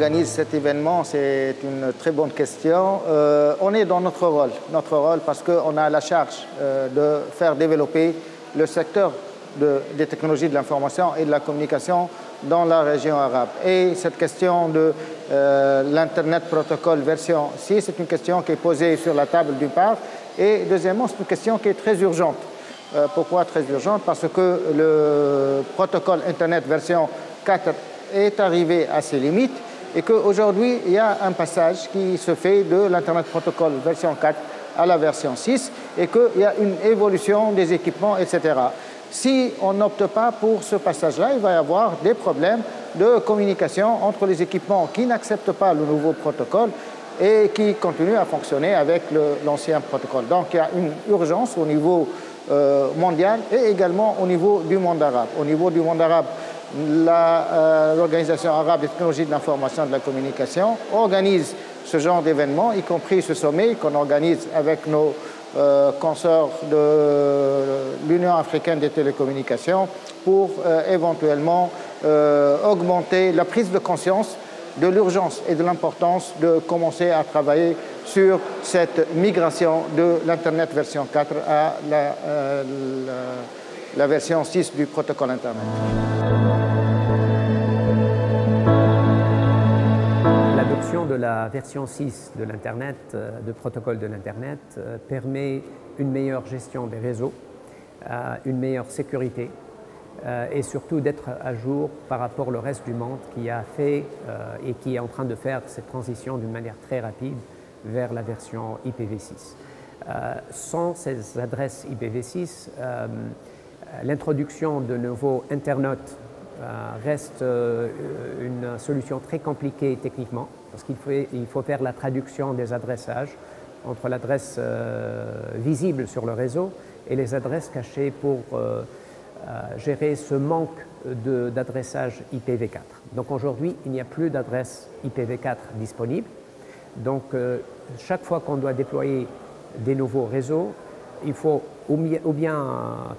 organise cet événement? C'est une très bonne question. On est dans notre rôle parce qu'on a la charge de faire développer le secteur des technologies de l'information et de la communication dans la région arabe. Et cette question de l'Internet Protocol version 6, c'est une question qui est posée sur la table d'une part, et deuxièmement, c'est une question qui est très urgente. Pourquoi très urgente? Parce que le protocole Internet version 4 est arrivé à ses limites et qu'aujourd'hui, il y a un passage qui se fait de l'Internet Protocol version 4 à la version 6 et qu'il y a une évolution des équipements, etc. Si on n'opte pas pour ce passage-là, il va y avoir des problèmes de communication entre les équipements qui n'acceptent pas le nouveau protocole et qui continuent à fonctionner avec l'ancien protocole. Donc il y a une urgence au niveau mondial et également au niveau du monde arabe. Au niveau du monde arabe, l'Organisation arabe des technologies de l'information et de la communication organise ce genre d'événements, y compris ce sommet qu'on organise avec nos consorts de l'Union africaine des télécommunications pour éventuellement augmenter la prise de conscience de l'urgence et de l'importance de commencer à travailler sur cette migration de l'Internet version 4 à la version 6 du protocole Internet. L'adoption de la version 6 de l'Internet, de protocole de l'Internet, permet une meilleure gestion des réseaux, une meilleure sécurité et surtout d'être à jour par rapport au reste du monde qui a fait et qui est en train de faire cette transition d'une manière très rapide vers la version IPv6. Sans ces adresses IPv6, l'introduction de nouveaux internautes reste une solution très compliquée techniquement parce qu'il faut faire la traduction des adressages entre l'adresse visible sur le réseau et les adresses cachées pour gérer ce manque d'adressage IPv4. Donc aujourd'hui, il n'y a plus d'adresse IPv4 disponible. Donc chaque fois qu'on doit déployer des nouveaux réseaux, il faut ou bien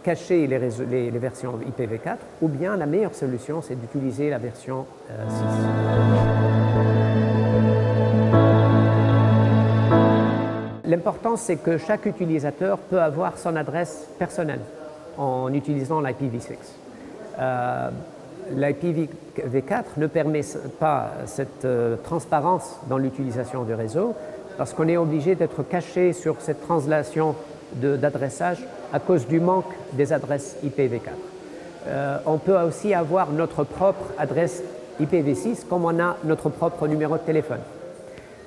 cacher les versions IPv4, ou bien la meilleure solution, c'est d'utiliser la version 6. L'important, c'est que chaque utilisateur peut avoir son adresse personnelle en utilisant l'IPv6. L'IPv4 ne permet pas cette transparence dans l'utilisation du réseau parce qu'on est obligé d'être caché sur cette translation d'adressage à cause du manque des adresses IPv4. On peut aussi avoir notre propre adresse IPv6 comme on a notre propre numéro de téléphone.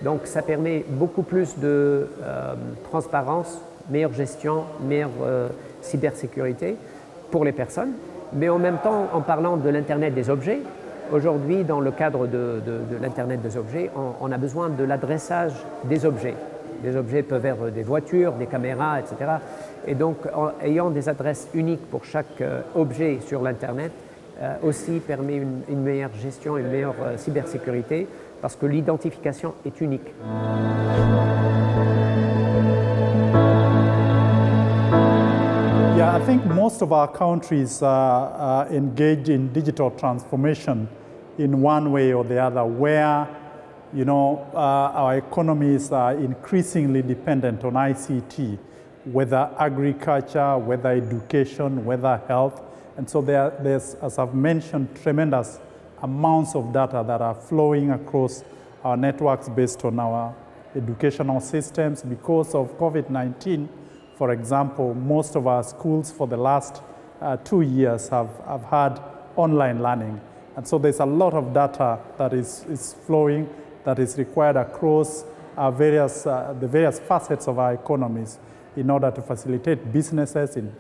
Donc ça permet beaucoup plus de transparence, meilleure gestion, meilleure cybersécurité pour les personnes. Mais en même temps, en parlant de l'Internet des objets, aujourd'hui, dans le cadre de l'Internet des objets, on a besoin de l'adressage des objets. Les objets peuvent être des voitures, des caméras, etc. Et donc, ayant des adresses uniques pour chaque objet sur l'Internet aussi permet une meilleure gestion, une meilleure cybersécurité, parce que l'identification est unique. Yeah, I think most of our countries are engaged in digital transformation in one way or the other, where our economies are increasingly dependent on ICT, whether agriculture, whether education, whether health. And so there's, as I've mentioned, tremendous amounts of data that are flowing across our networks based on our educational systems. Because of COVID-19, for example, most of our schools for the last 2 years have had online learning. And so there's a lot of data that is flowing that is required across our the various facets of our economies in order to facilitate businesses, in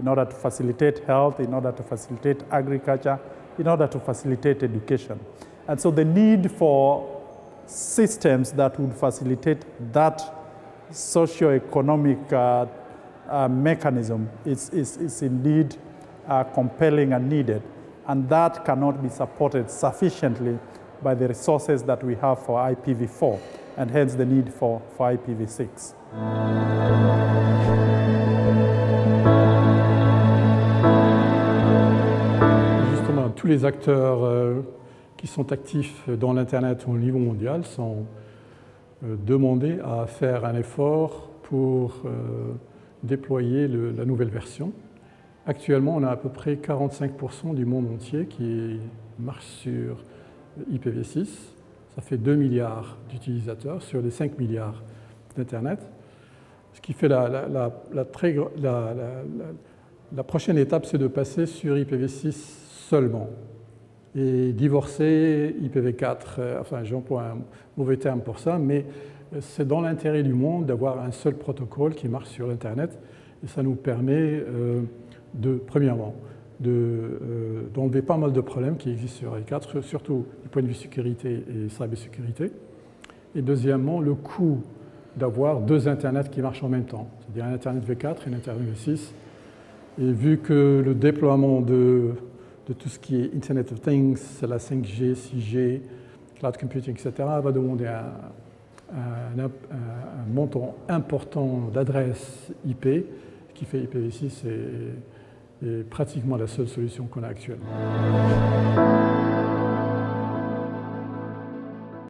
order to facilitate health, in order to facilitate agriculture, in order to facilitate education. And so the need for systems that would facilitate that socio-economic mechanism is indeed compelling and needed. And that cannot be supported sufficiently by the resources that we have for IPv4, and hence the need for IPv6. Justement, tous les acteurs qui sont actifs dans l'Internet au niveau mondial sont demandés à faire un effort pour déployer la nouvelle version. Actuellement, on a à peu près 45% du monde entier qui marche sur IPv6. Ça fait 2 milliards d'utilisateurs sur les 5 milliards d'Internet. Ce qui fait la prochaine étape, c'est de passer sur IPv6 seulement et divorcer IPv4. Enfin, j'emploie un mauvais terme pour ça, mais c'est dans l'intérêt du monde d'avoir un seul protocole qui marche sur Internet. Et ça nous permet, premièrement, d'enlever pas mal de problèmes qui existent sur IPv4, surtout du point de vue sécurité et cybersécurité. Et deuxièmement, le coût d'avoir 2 Internets qui marchent en même temps, c'est-à-dire un Internet V4 et un Internet V6. Et vu que le déploiement de tout ce qui est Internet of Things, la 5G, 6G, cloud computing, etc., va demander un montant important d'adresses IP, qui fait IPv6 est pratiquement la seule solution qu'on a actuellement.